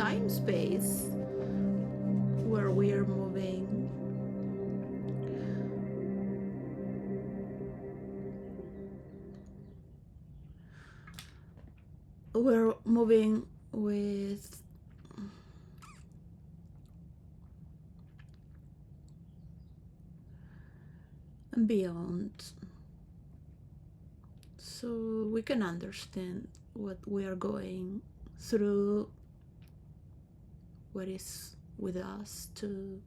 time space where we are moving. We're moving with and beyond, so we can understand what we are going through, what is with us, to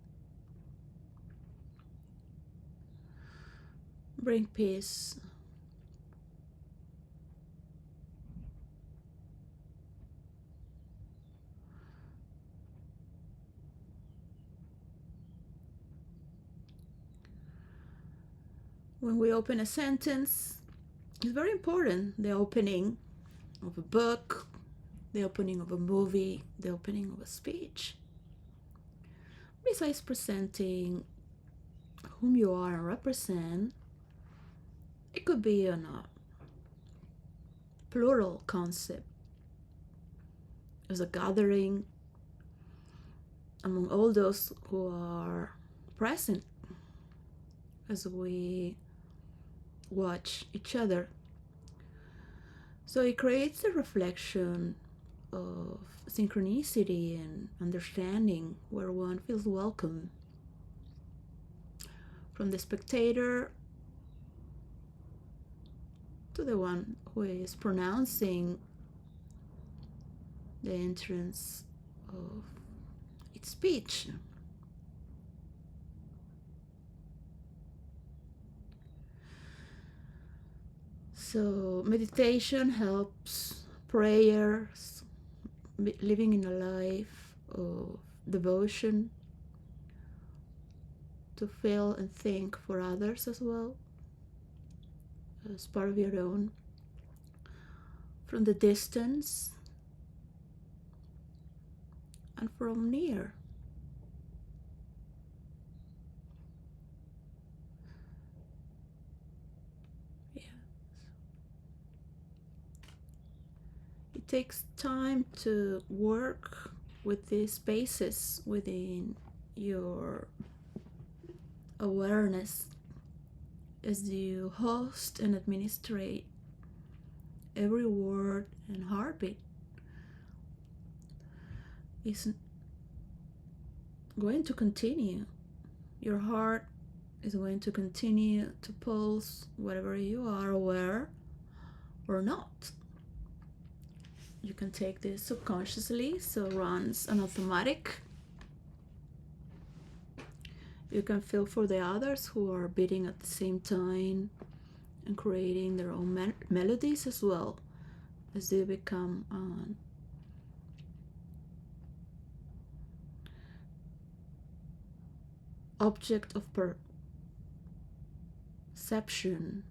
bring peace. When we open a sentence, it's very important. The opening of a book, the opening of a movie, the opening of a speech. Besides presenting whom you are and represent, it could be on a plural concept, as a gathering among all those who are present as we watch each other. So it creates a reflection of synchronicity and understanding, where one feels welcome from the spectator to the one who is pronouncing the entrance of its speech. So meditation helps, prayers, living in a life of devotion, to feel and think for others as well, as part of your own, from the distance and from near. Yes. It takes time to work with these spaces within your awareness as you host and administrate every word and heartbeat. Is going to continue. Your heart is going to continue to pulse whatever you are aware or not. You can take this subconsciously, so it runs on automatic. You can feel for the others who are beating at the same time and creating their own melodies as well, as they become object of perception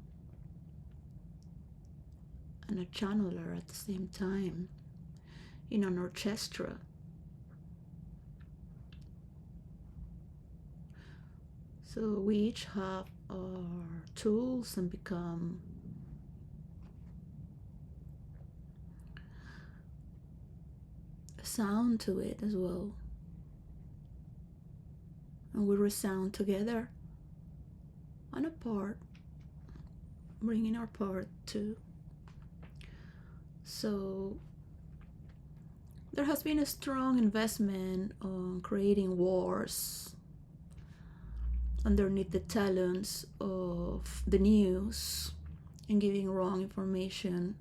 and a channeler at the same time in an orchestra. So we each have our tools and become a sound to it as well. And we resound together and apart, bringing our part too. So there has been a strong investment on creating wars underneath the talons of the news and giving wrong information,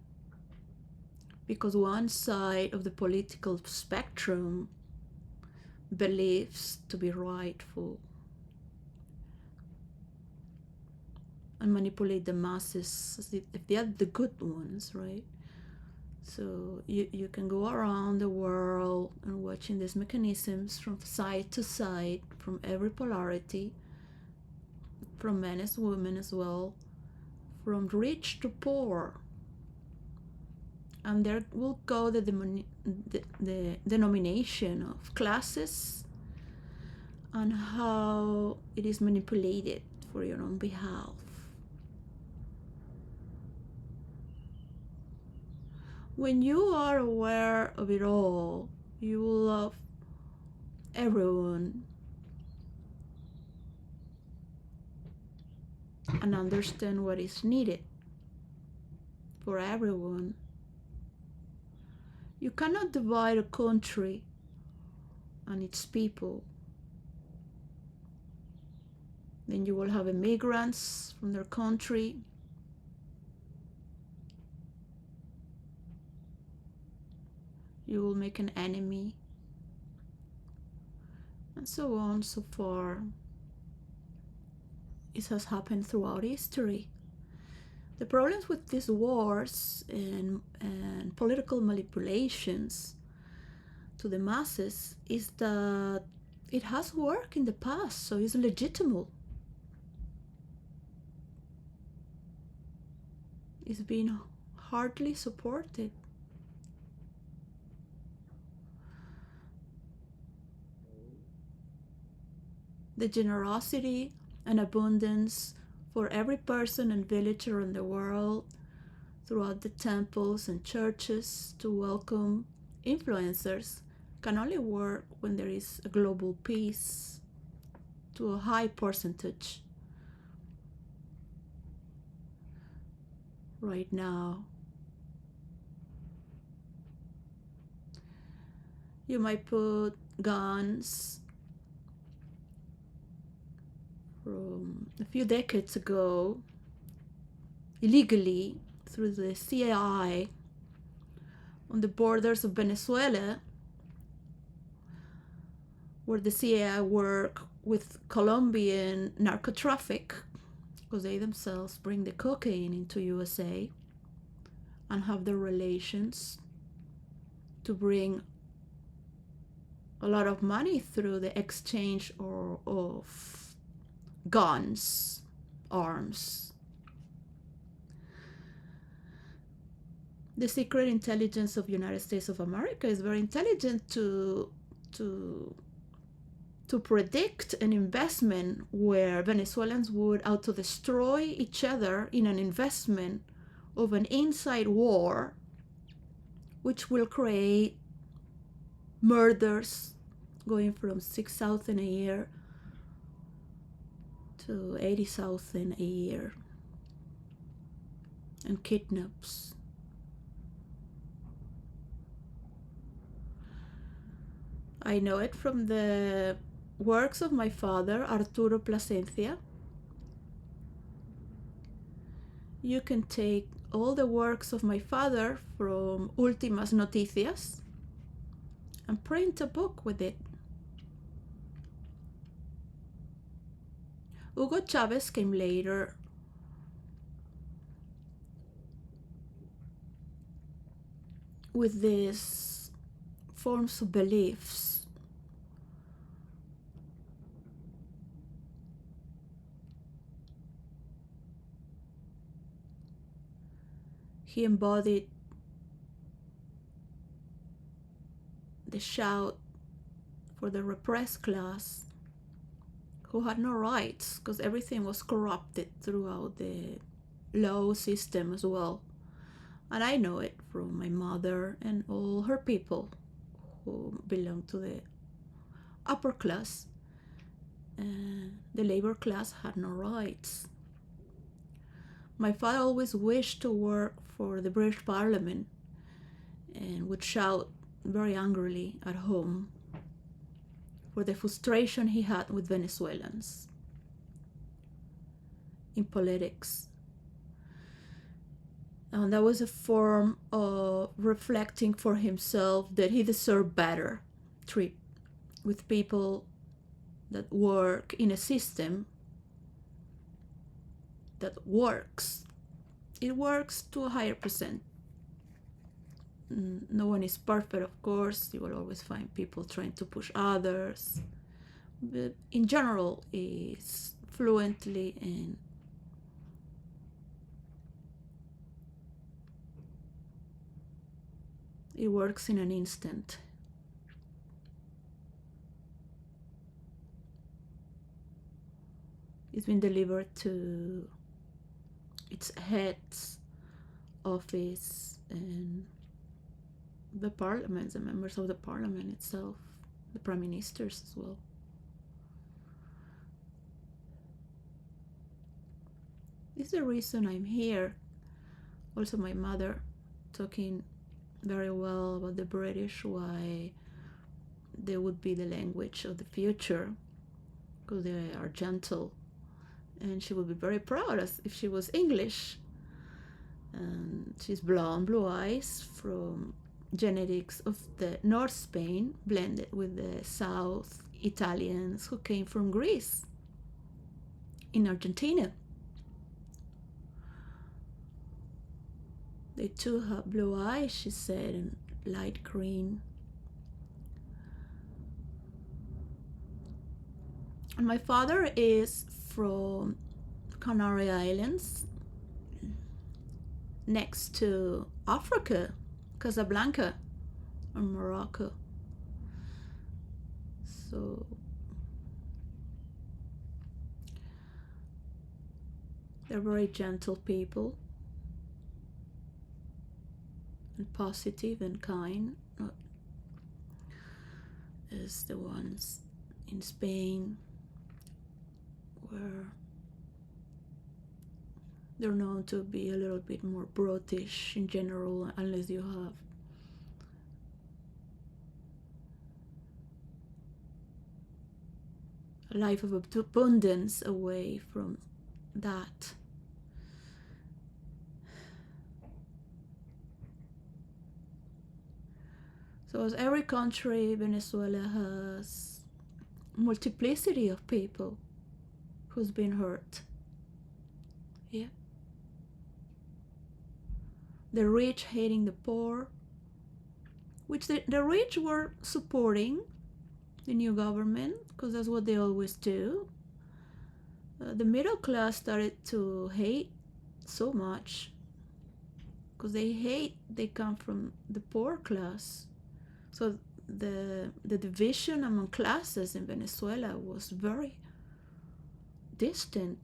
because one side of the political spectrum believes to be rightful and manipulate the masses as if they are the good ones, right? So you can go around the world and watching these mechanisms from side to side, from every polarity, from men as women as well, from rich to poor. And there will go the denomination of classes and how it is manipulated for your own behalf. When you are aware of it all, You will love everyone and understand what is needed for everyone. You cannot divide a country and its people. Then you will have immigrants from their country. You will make an enemy. And so on, so far. It has happened throughout history. The problems with these wars and political manipulations to the masses is that it has worked in the past, so it's legitimate. It's been hardly supported. The generosity and abundance for every person and villager in the world throughout the temples and churches to welcome influencers can only work when there is a global peace to a high percentage. Right now, you might put guns from a few decades ago illegally through the CIA on the borders of Venezuela, where the CIA work with Colombian narcotraffic because they themselves bring the cocaine into USA and have the relations to bring a lot of money through the exchange of guns, arms. The secret intelligence of the United States of America is very intelligent to predict an investment where Venezuelans would auto-destroy each other in an investment of an inside war, which will create murders going from 6,000 a year to 80,000 a year, and kidnaps. I know it from the works of my father, Arturo Plasencia. You can take all the works of my father from Últimas Noticias and print a book with it. Hugo Chavez came later. With these forms of beliefs. He embodied the shout for the repressed class who had no rights because everything was corrupted throughout the law system as well. And I know it from my mother and all her people who belong to the upper class. The labor class had no rights. My father always wished to work for the British Parliament and would shout very angrily at home for the frustration he had with Venezuelans in politics. And that was a form of reflecting for himself that he deserved better treat with people that work in a system that works. It works to a higher percent. No one is perfect, of course. You will always find people trying to push others. But in general, it's fluently and it works in an instant. It's been delivered to its head's office and the parliament, the members of the parliament itself, the prime ministers as well. This is the reason I'm here. Also, my mother talking very well about the British, why they would be the language of the future, because they are gentle, and she would be very proud as if she was English. And she's blonde, blue eyes, from genetics of the North Spain, blended with the South Italians who came from Greece, in Argentina. They too have blue eyes, she said, and light green. And my father is from Canary Islands, next to Africa, Casablanca, and Morocco. So they're very gentle people, and positive and kind, not as the ones in Spain, where they're known to be a little bit more brutish in general, unless you have a life of abundance away from that. So as every country, Venezuela has multiplicity of people who's been hurt. Yeah. The rich hating the poor, which the rich were supporting the new government, because that's what they always do. The middle class started to hate so much, because they come from the poor class. So the division among classes in Venezuela was very distant.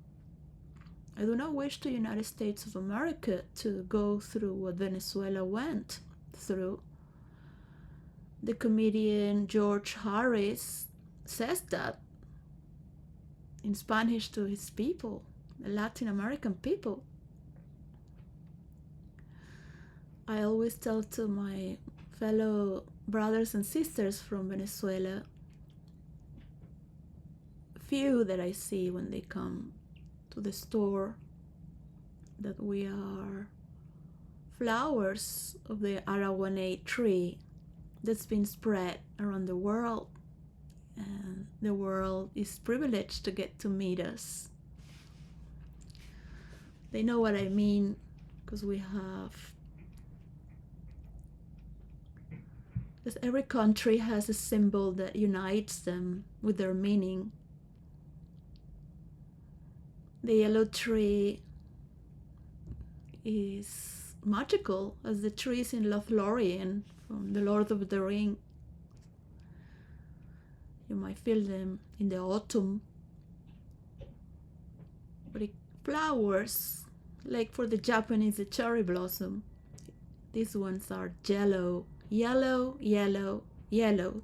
I do not wish the United States of America to go through what Venezuela went through. The comedian George Harris says that in Spanish to his people, the Latin American people. I always tell to my fellow brothers and sisters from Venezuela, few that I see when they come to the store, that we are flowers of the Araguanate tree that's been spread around the world, and the world is privileged to get to meet us. They know what I mean, because every country has a symbol that unites them with their meaning. The yellow tree is magical, as the trees in Lothlorien from The Lord of the Ring. You might feel them in the autumn, but it flowers, like for the Japanese, the cherry blossom. These ones are yellow, yellow, yellow, yellow.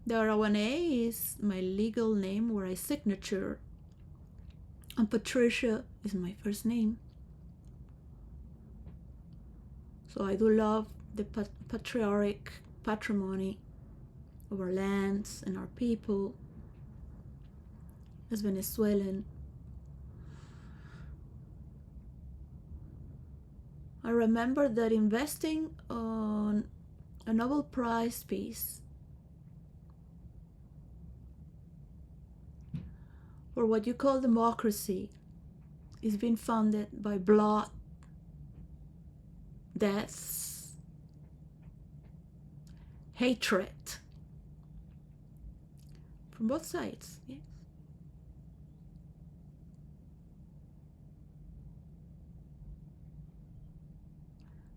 The Arawane is my legal name, where I signature, and Patricia is my first name. So I do love the patriotic patrimony of our lands and our people as Venezuelan. I remember that investing on a Nobel Prize piece for what you call democracy is being funded by blood, deaths, hatred from both sides. Yes.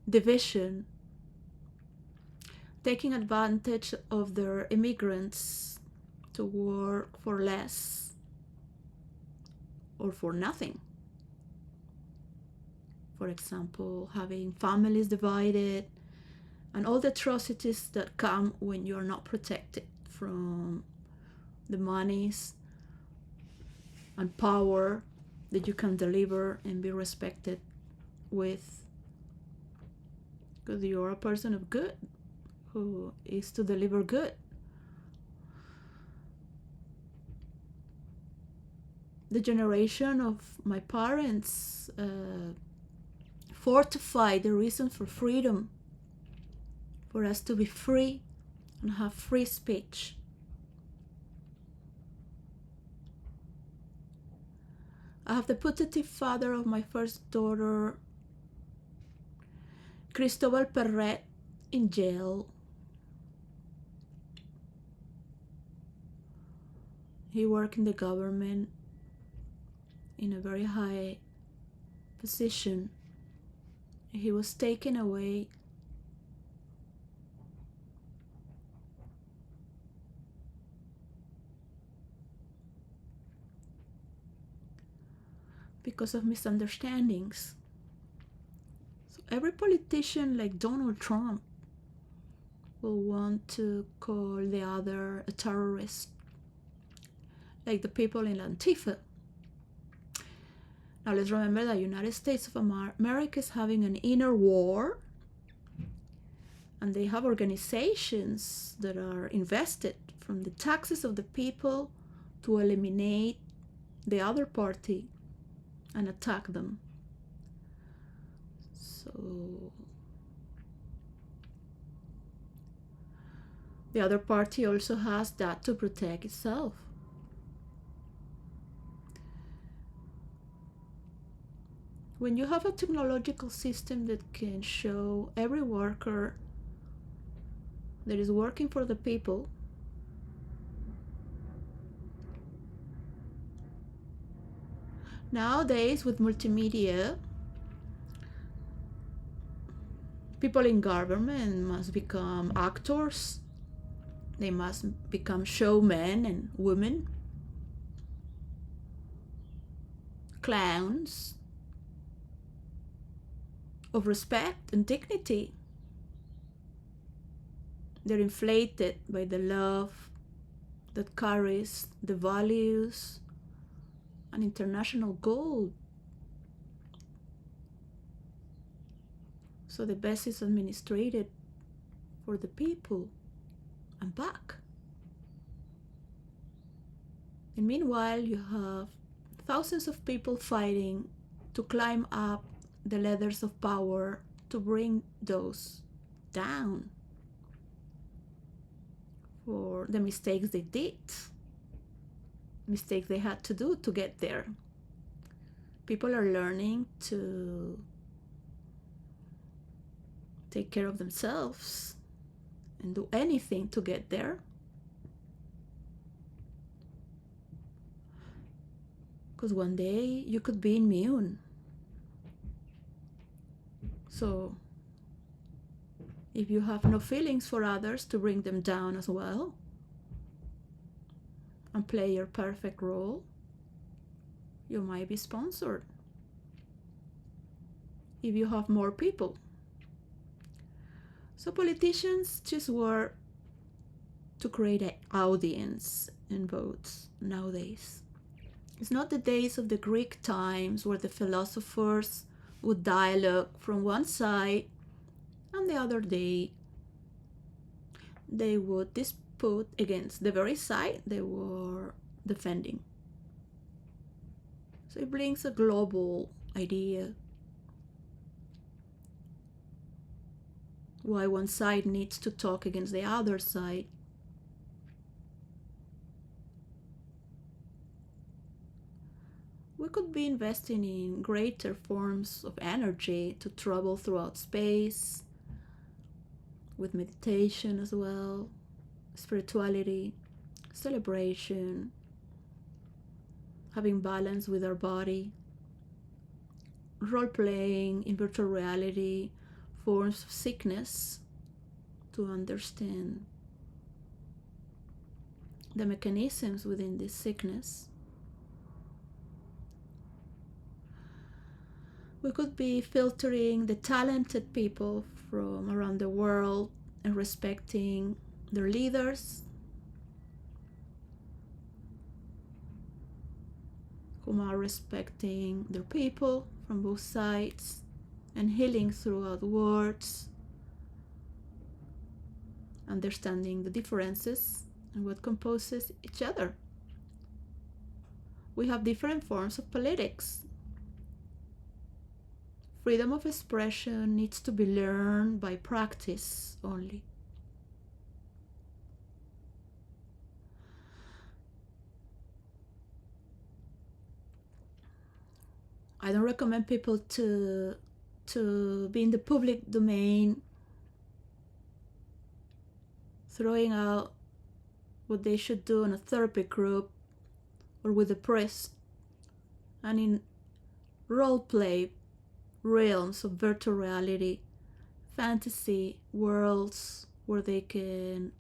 Division, taking advantage of their immigrants to work for less or for nothing. For example, having families divided, and all the atrocities that come when you are not protected from the monies and power that you can deliver and be respected with, because you are a person of good who is to deliver good. The generation of my parents fortified the reason for freedom, for us to be free and have free speech. I have the putative father of my first daughter, Cristobal Perret, in jail. He worked in the government in a very high position. He was taken away because of misunderstandings. So every politician like Donald Trump will want to call the other a terrorist, like the people in Antifa. Now let's remember that the United States of America is having an inner war, and they have organizations that are invested from the taxes of the people to eliminate the other party and attack them. So the other party also has that to protect itself. When you have a technological system that can show every worker that is working for the people, nowadays with multimedia, people in government must become actors. They must become showmen and women, clowns of respect and dignity. They're inflated by the love that carries the values and international goal. So the best is administrated for the people and back. And meanwhile, you have thousands of people fighting to climb up the ladders of power to bring those down for the mistakes they did, mistakes they had to do to get there. People are learning to take care of themselves and do anything to get there. Because one day you could be immune. So if you have no feelings for others to bring them down as well and play your perfect role, you might be sponsored. If you have more people. So politicians just work to create an audience and votes nowadays. It's not the days of the Greek times where the philosophers would dialogue from one side and the other day they would dispute against the very side they were defending. So it brings a global idea why one side needs to talk against the other side. We could be investing in greater forms of energy to travel throughout space, with meditation as well, spirituality, celebration, having balance with our body, role-playing in virtual reality, forms of sickness to understand the mechanisms within this sickness. We could be filtering the talented people from around the world and respecting their leaders, whom are respecting their people from both sides and healing throughout words, understanding the differences and what composes each other. We have different forms of politics. Freedom of expression needs to be learned by practice only. I don't recommend people to be in the public domain throwing out what they should do in a therapy group or with the press and in role play realms of virtual reality, fantasy worlds where they can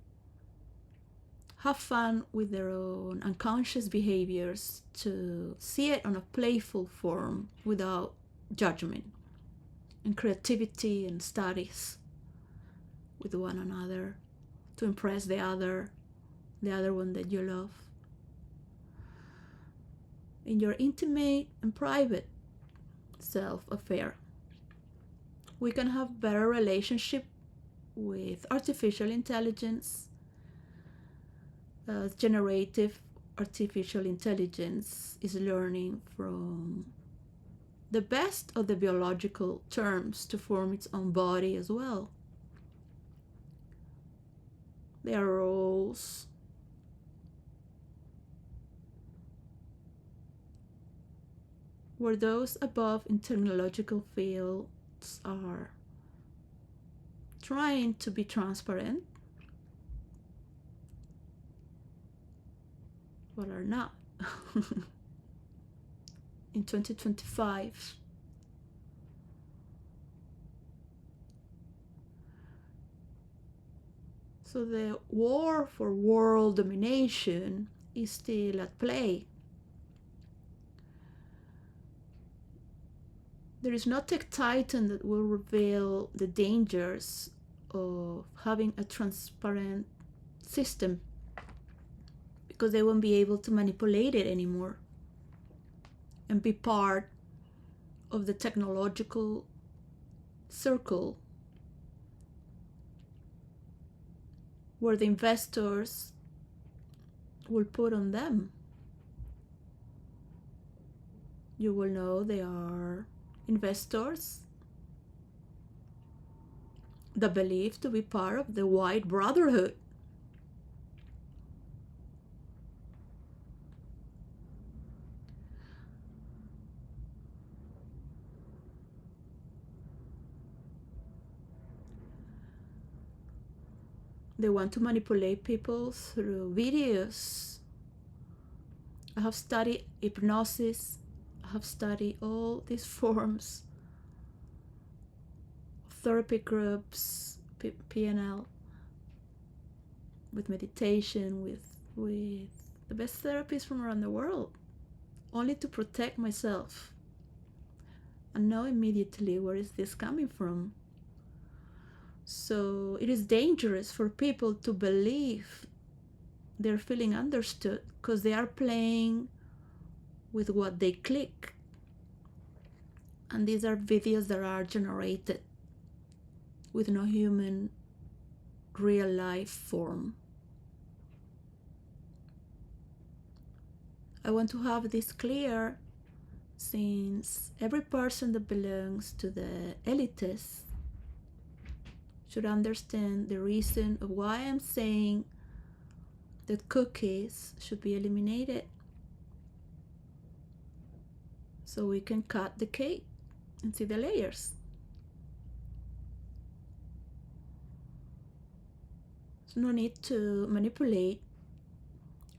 have fun with their own unconscious behaviors, to see it on a playful form without judgment, and creativity and studies with one another to impress the other one that you love. In your intimate and private self affair, we can have better relationship with artificial intelligence. Generative artificial intelligence is learning from the best of the biological terms to form its own body as well. There are roles where those above in technological fields are trying to be transparent, but are not. In 2025, so the war for world domination is still at play. There is no tech titan that will reveal the dangers of having a transparent system, because they won't be able to manipulate it anymore and be part of the technological circle where the investors will put on them. You will know they are investors that believe to be part of the white brotherhood. They want to manipulate people through videos. I have studied hypnosis. I have studied all these forms of therapy groups, PNL, with meditation, with the best therapists from around the world, only to protect myself and know immediately where is this coming from. So it is dangerous for people to believe they're feeling understood, because they are playing with what they click. And these are videos that are generated with no human real life form. I want to have this clear, since every person that belongs to the elites should understand the reason of why I'm saying that cookies should be eliminated, so we can cut the cake and see the layers. There's no need to manipulate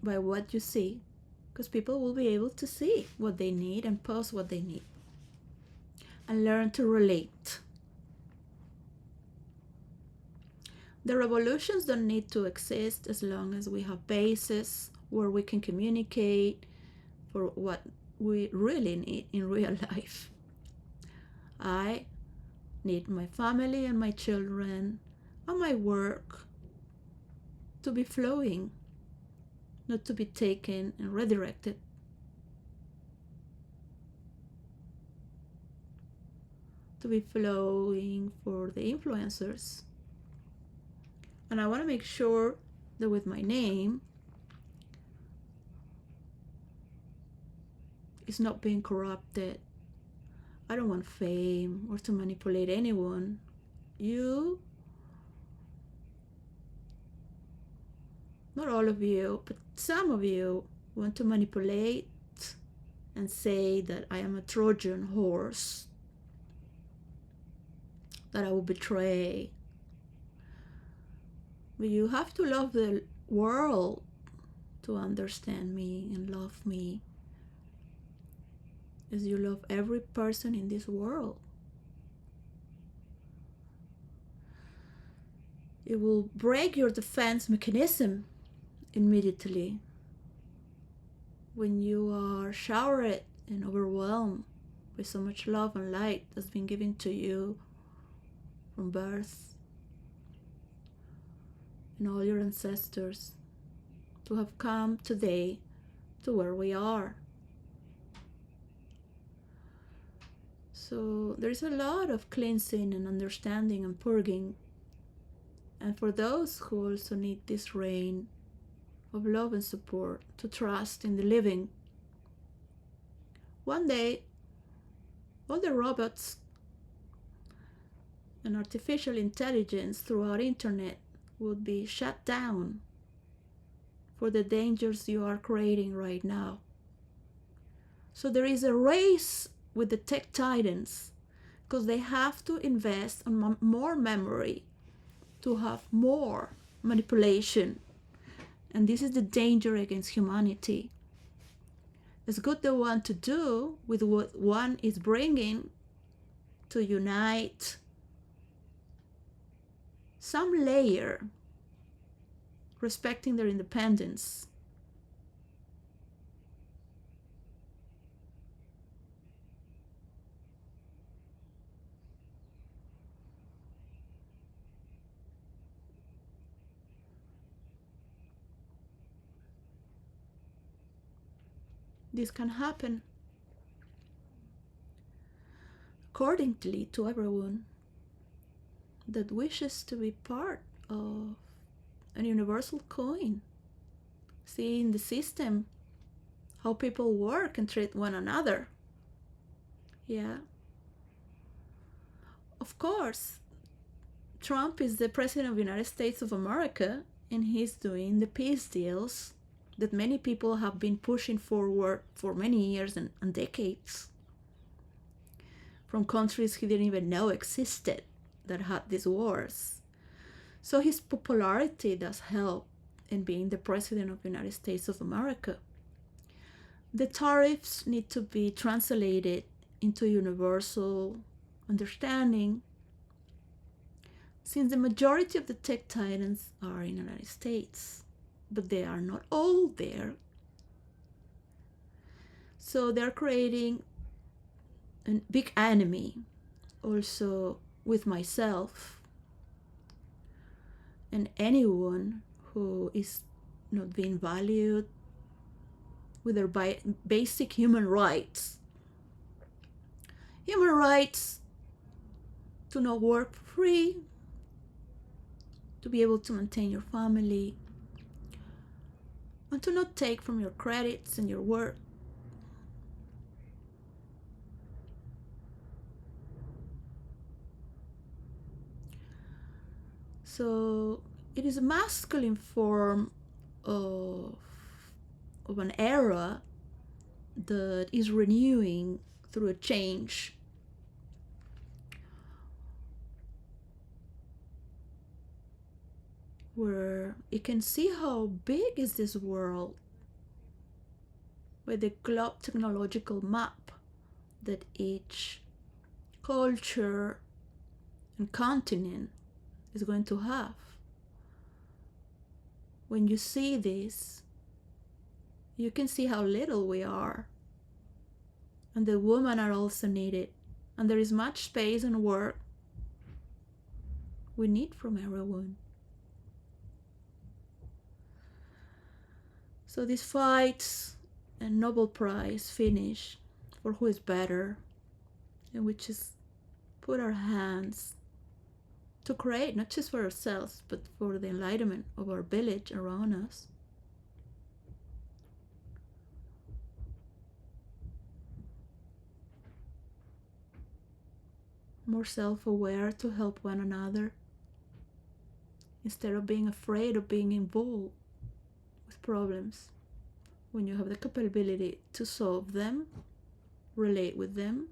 by what you see, because people will be able to see what they need and post what they need and learn to relate. The revolutions don't need to exist as long as we have bases where we can communicate for what we really need in real life. I need my family and my children and my work to be flowing, not to be taken and redirected. To be flowing for the influencers. And I want to make sure that with my name, it's not being corrupted. I don't want fame or to manipulate anyone. You, not all of you, but some of you want to manipulate and say that I am a Trojan horse, that I will betray. But you have to love the world to understand me and love me as you love every person in this world. It will break your defense mechanism immediately when you are showered and overwhelmed with so much love and light that's been given to you from birth and all your ancestors to have come today to where we are. So there's a lot of cleansing and understanding and purging. And for those who also need this rain of love and support to trust in the living, one day all the robots and artificial intelligence throughout internet would be shut down for the dangers you are creating right now. So there is a race with the tech titans because they have to invest on more memory to have more manipulation. And this is the danger against humanity. It's good they want to do with what one is bringing to unite some layer, respecting their independence. This can happen accordingly to everyone that wishes to be part of a universal coin, seeing the system, how people work and treat one another. Yeah. Of course, Trump is the president of the United States of America, and he's doing the peace deals that many people have been pushing forward for many years and decades from countries he didn't even know existed that had these wars. So his popularity does help in being the president of the United States of America. The tariffs need to be translated into universal understanding, since the majority of the tech titans are in the United States, but they are not all there. So they're creating a big enemy also with myself and anyone who is not being valued with their basic human rights. Human rights to not work for free, to be able to maintain your family, and to not take from your credits and your work. So it is a masculine form of an era that is renewing through a change. Where you can see how big is this world with the globe technological map that each culture and continent is going to have. When you see this, you can see how little we are, and the women are also needed And there is much space and work we need from everyone. So these fights and Nobel Prize finish for who is better, and we just put our hands to create, not just for ourselves, but for the enlightenment of our village around us. More self-aware to help one another, instead of being afraid of being involved with problems. When you have the capability to solve them, relate with them,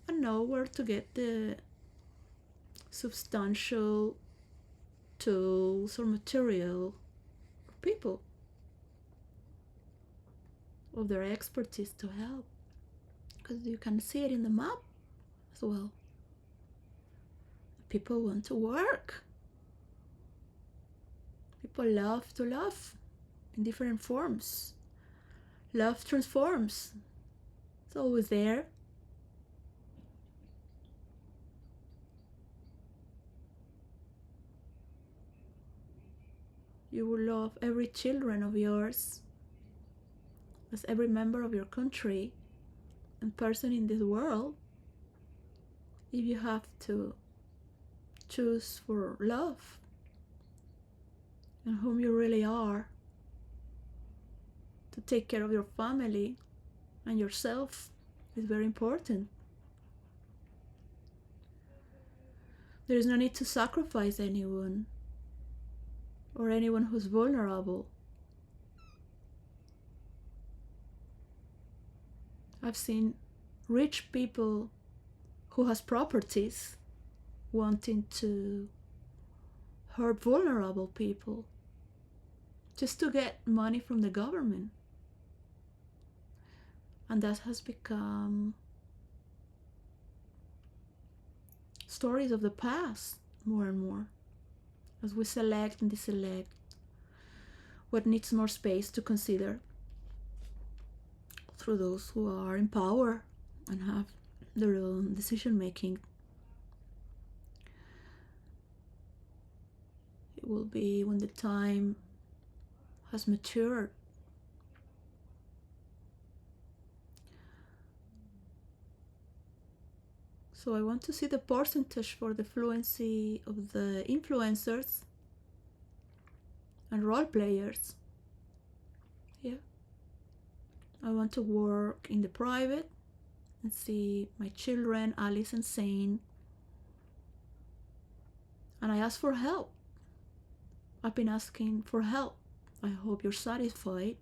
and know where to get the substantial tools or material or people of their expertise to help, because you can see it in the map as well. People want to work. People love to love in different forms. Love transforms. It's always there. You will love every children of yours as every member of your country and person in this world, if you have to choose for love and whom you really are, to take care of your family and yourself is very important. There is no need to sacrifice anyone or anyone who's vulnerable. I've seen rich people who has properties wanting to hurt vulnerable people just to get money from the government. And that has become stories of the past more and more, as we select and deselect what needs more space to consider through those who are in power and have their own decision making. It will be when the time has matured. So I want to see the percentage for the fluency of the influencers and role players. Yeah. I want to work in the private and see my children, Alice and Zane. And I ask for help. I've been asking for help. I hope you're satisfied.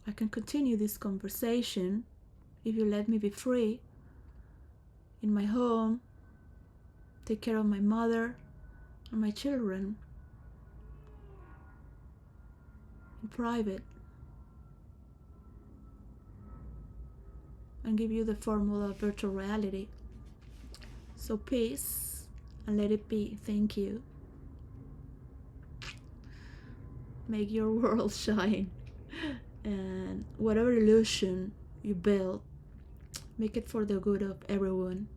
I can continue this conversation if you let me be free in my home, take care of my mother and my children in private, and give you the formula of virtual reality. So peace and let it be. Thank you. Make your world shine, and whatever illusion you build, make it for the good of everyone.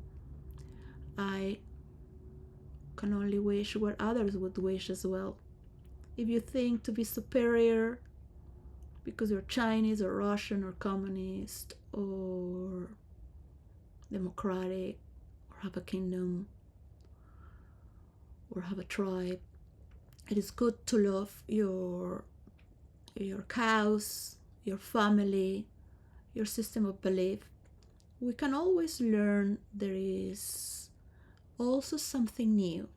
I can only wish what others would wish as well. If you think to be superior because you're Chinese or Russian or communist or democratic or have a kingdom or have a tribe, it is good to love your cause, your family, your system of belief. We can always learn. There is also something new.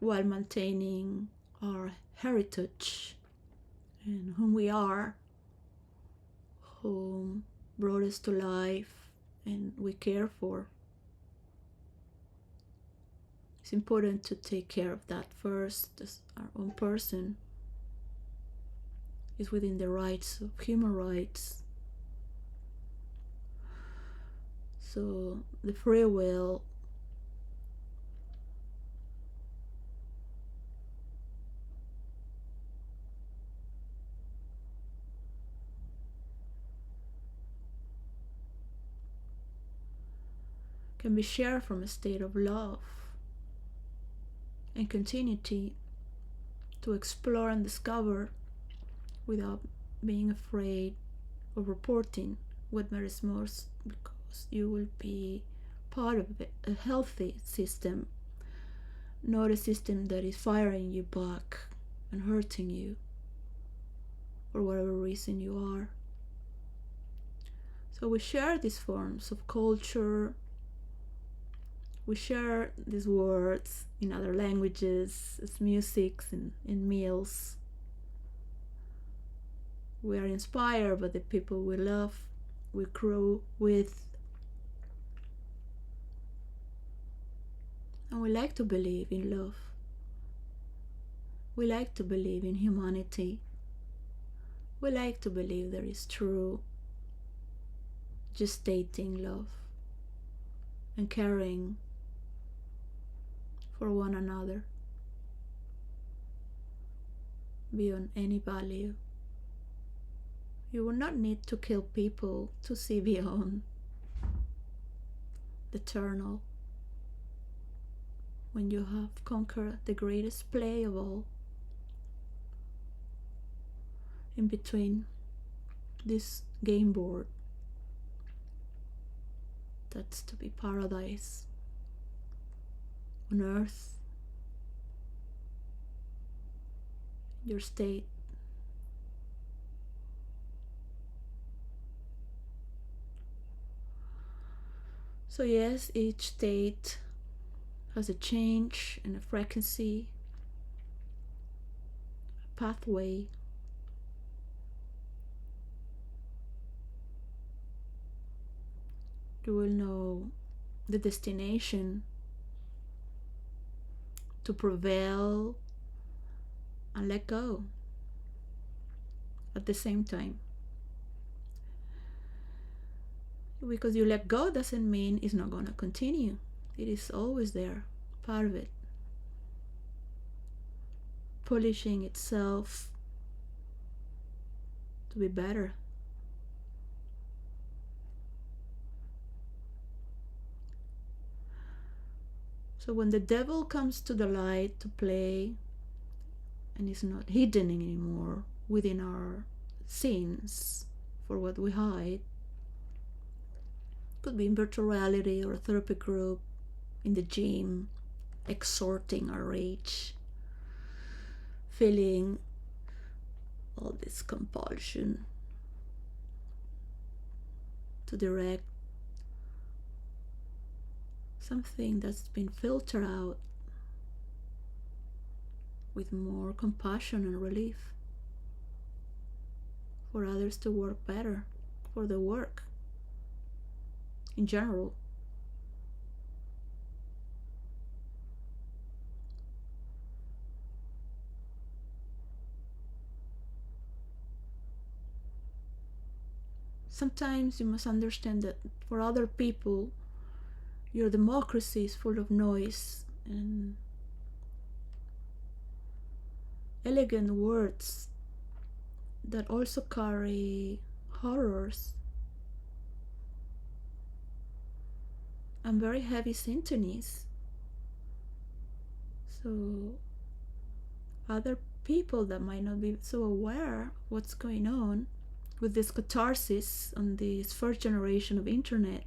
While maintaining our heritage and whom we are, whom brought us to life and we care for. It's important to take care of that first as our own person. Is within the rights of human rights. So the free will can be shared from a state of love and continuity to explore and discover without being afraid of reporting what matters most, because you will be part of a healthy system, not a system that is firing you back and hurting you for whatever reason you are. So we share these forms of culture, we share these words in other languages as music and in meals. We are inspired by the people we love, we grow with, and we like to believe in love. We like to believe in humanity. We like to believe there is true, gestating love and caring for one another beyond any value. You will not need to kill people to see beyond the eternal when you have conquered the greatest play of all. In between this game board that's to be paradise on earth, your state. So yes, each state has a change and a frequency, a pathway. You will know the destination to prevail and let go at the same time. Because you let go doesn't mean it's not going to continue. It is always there, part of it, polishing itself to be better. So when the devil comes to the light to play and is not hidden anymore within our sins for what we hide, could be in virtual reality or a therapy group, in the gym, exhorting our rage, feeling all this compulsion to direct something that's been filtered out with more compassion and relief for others to work better, for the work in general. Sometimes you must understand that for other people, your democracy is full of noise and elegant words that also carry horrors and very heavy syntonies. So other people that might not be so aware of what's going on with this catharsis on this first generation of internet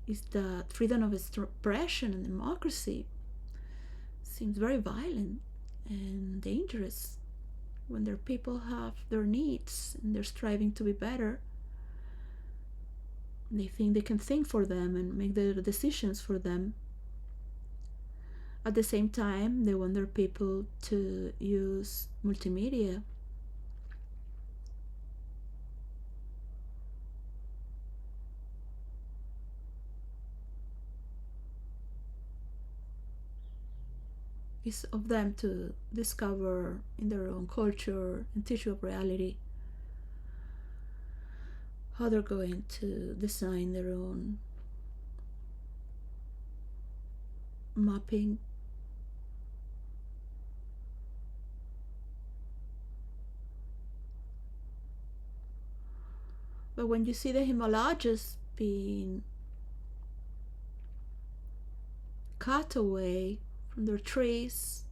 is that freedom of expression and democracy seems very violent and dangerous when their people have their needs and they're striving to be better. They think they can think for them and make their decisions for them. At the same time, they want their people to use multimedia is of them to discover in their own culture and tissue of reality how they're going to design their own mapping. But when you see the Himalayas being cut away from their trees,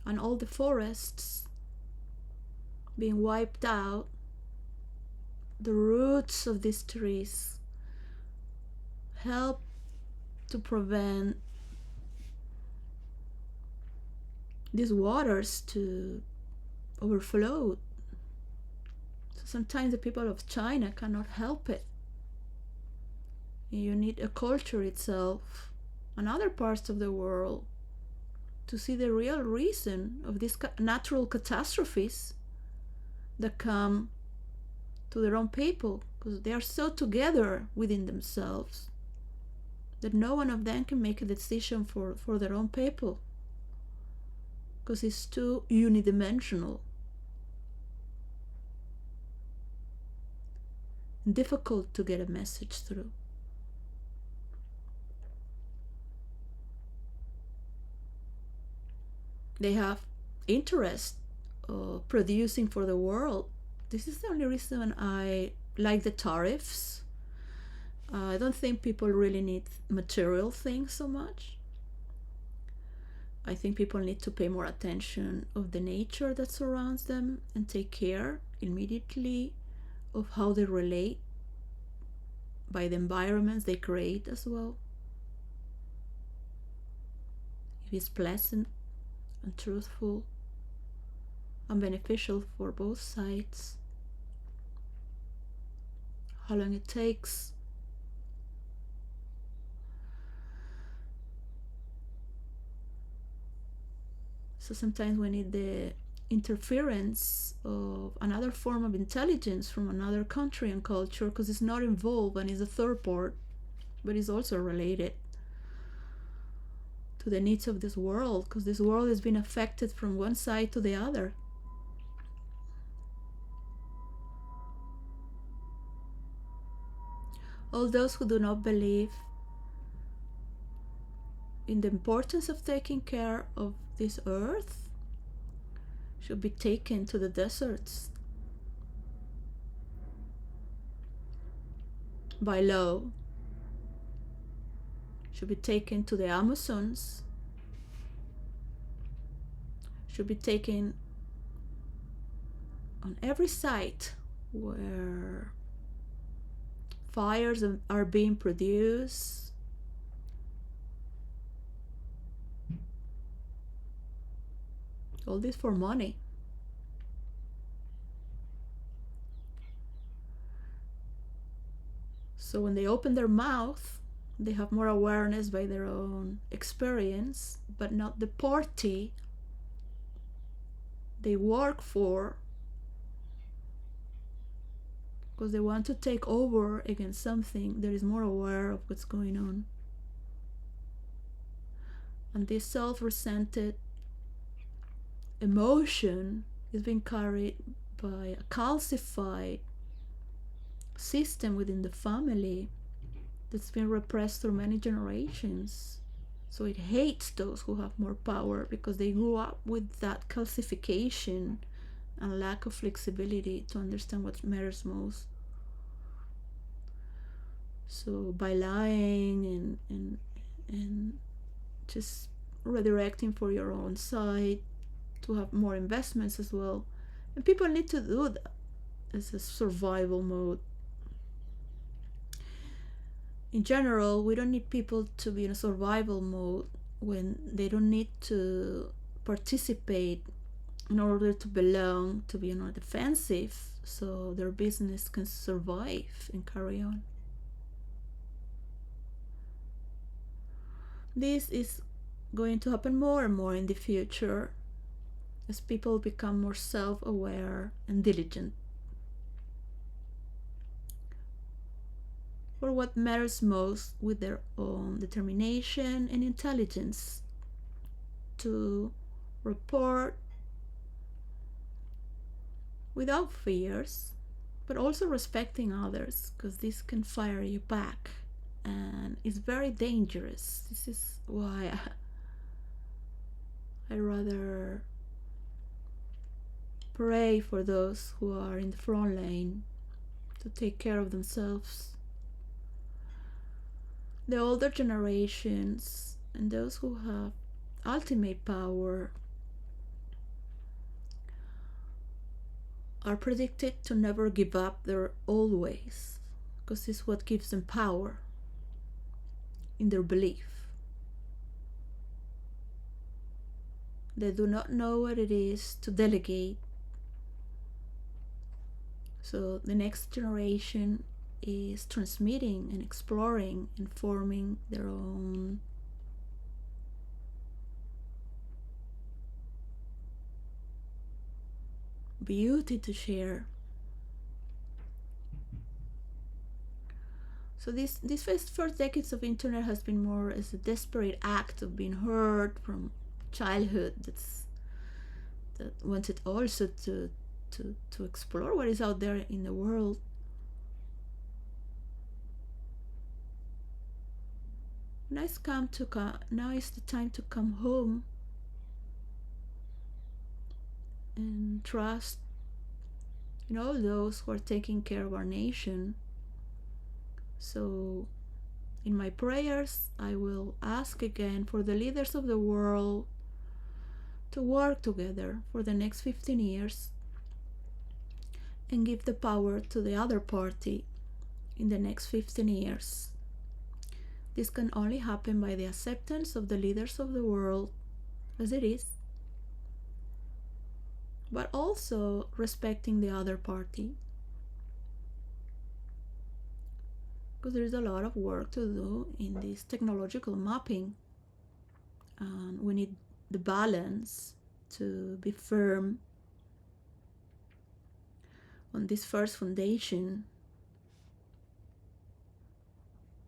and all the forests being wiped out, the roots of these trees help to prevent these waters to overflow. So sometimes the people of China cannot help it. You need a culture itself and other parts of the world to see the real reason of these natural catastrophes that come to their own people, because they are so together within themselves that no one of them can make a decision for their own people, because it's too unidimensional and difficult to get a message through. They have interest of producing for the world. This is the only reason I like the tariffs. I don't think people really need material things so much. I think people need to pay more attention of the nature that surrounds them and take care immediately of how they relate by the environments they create as well. If it's pleasant and truthful and beneficial for both sides, how long it takes. So sometimes we need the interference of another form of intelligence from another country and culture, because it's not involved and is a third part, but is also related to the needs of this world, because this world has been affected from one side to the other. All those who do not believe in the importance of taking care of this earth should be taken to the deserts by law, should be taken to the Amazons, should be taken on every site where fires are being produced. All this for money. So when they open their mouth, they have more awareness by their own experience, but not the party they work for, because they want to take over against something that is more aware of what's going on. And this self-resented emotion is being carried by a calcified system within the family that's been repressed through many generations. So it hates those who have more power, because they grew up with that calcification and lack of flexibility to understand what matters most. So by lying and just redirecting for your own side to have more investments as well. And people need to do that as a survival mode. In general, we don't need people to be in a survival mode when they don't need to participate in order to belong, to be on a defensive, so their business can survive and carry on. This is going to happen more and more in the future as people become more self-aware and diligent for what matters most, with their own determination and intelligence to report without fears, but also respecting others, because this can fire you back and it's very dangerous. This is why I rather pray for those who are in the front line to take care of themselves. The older generations and those who have ultimate power are predicted to never give up their old ways, because it's what gives them power in their belief. They do not know what it is to delegate. So the next generation is transmitting and exploring and forming their own beauty to share. So these first decades of internet has been more as a desperate act of being heard from childhood that wanted also to explore what is out there in the world. Now is the time to come home and trust in all those who are taking care of our nation. So in my prayers, I will ask again for the leaders of the world to work together for the next 15 years and give the power to the other party in the next 15 years. This can only happen by the acceptance of the leaders of the world as it is, but also respecting the other party. Because there is a lot of work to do in this technological mapping, and we need the balance to be firm on this first foundation.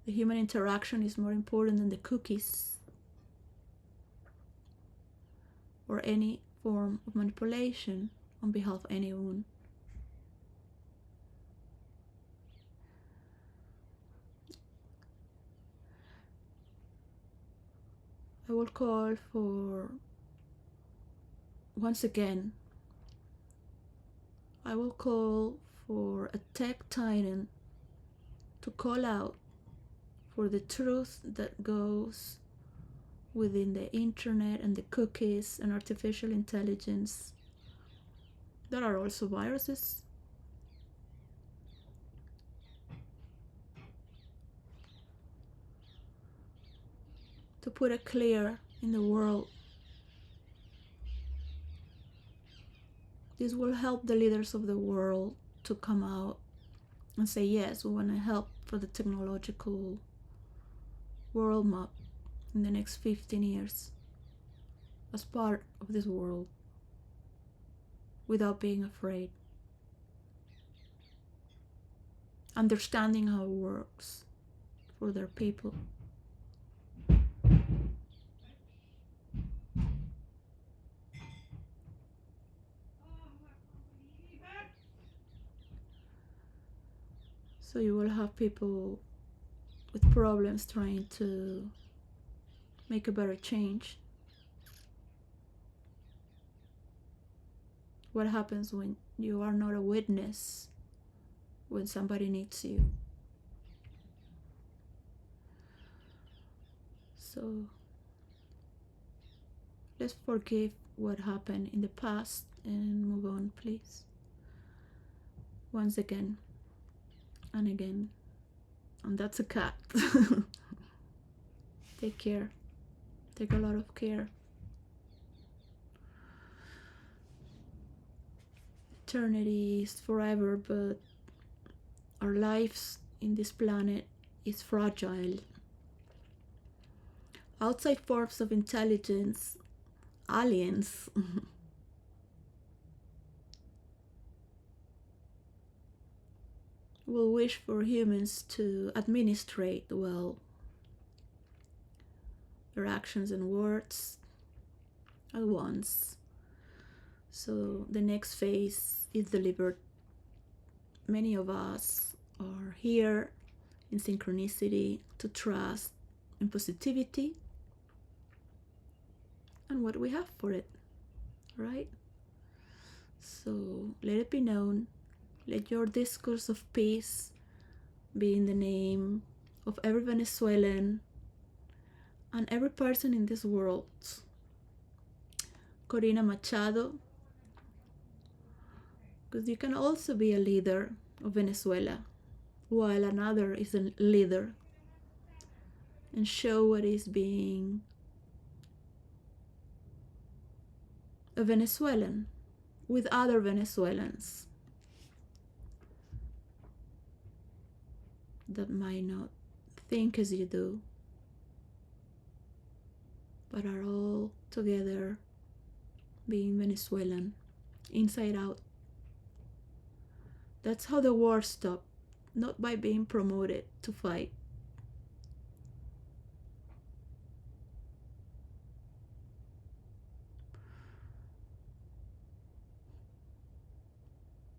The human interaction is more important than the cookies or any form of manipulation on behalf of anyone. I will call for, once again, I will call for a tech titan to call out for the truth that goes within the internet and the cookies and artificial intelligence. There are also viruses. To put it clear in the world. This will help the leaders of the world to come out and say, yes, we want to help for the technological world map in the next 15 years as part of this world without being afraid. Understanding how it works for their people. So you will have people with problems trying to make a better change. What happens when you are not a witness when somebody needs you? So let's forgive what happened in the past and move on, please. Once again and again. And that's a cat. Take care. Take a lot of care. Eternity is forever, but our lives in this planet is fragile. Outside forms of intelligence, aliens, will wish for humans to administrate well their actions and words at once. So the next phase is delivered. Many of us are here in synchronicity to trust in positivity and what we have for it, right? So let it be known. Let your discourse of peace be in the name of every Venezuelan and every person in this world. Corina Machado, because you can also be a leader of Venezuela while another is a leader, and show what is being a Venezuelan with other Venezuelans that might not think as you do, but are all together being Venezuelan, inside out. That's how the war stopped, not by being promoted to fight.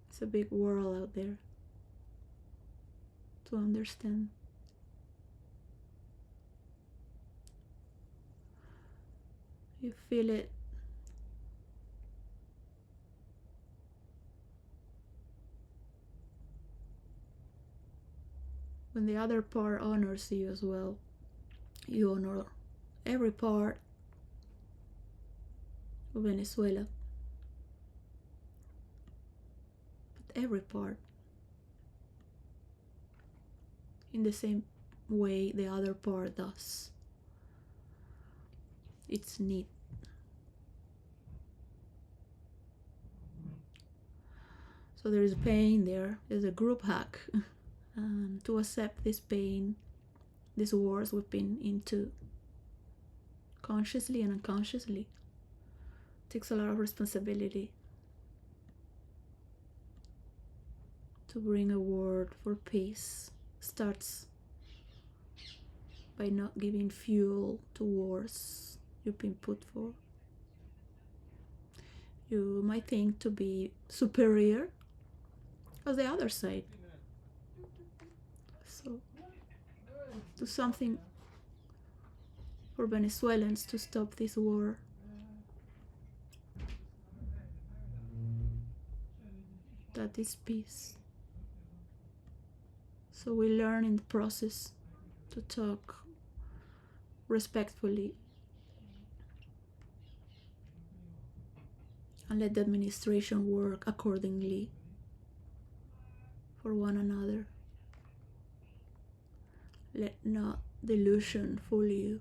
It's a big world out there to understand. You feel it. When the other part honors you as well, you honor every part of Venezuela. But every part. In the same way the other part does. It's neat. So there is pain there. There's a group hack. To accept this pain, these wars we've been into, consciously and unconsciously, takes a lot of responsibility to bring a word for peace. Starts by not giving fuel to wars you've been put for. You might think to be superior as the other side. So, do something for Venezuelans to stop this war. That is peace. So we learn in the process to talk respectfully and let the administration work accordingly for one another. Let not delusion fool you.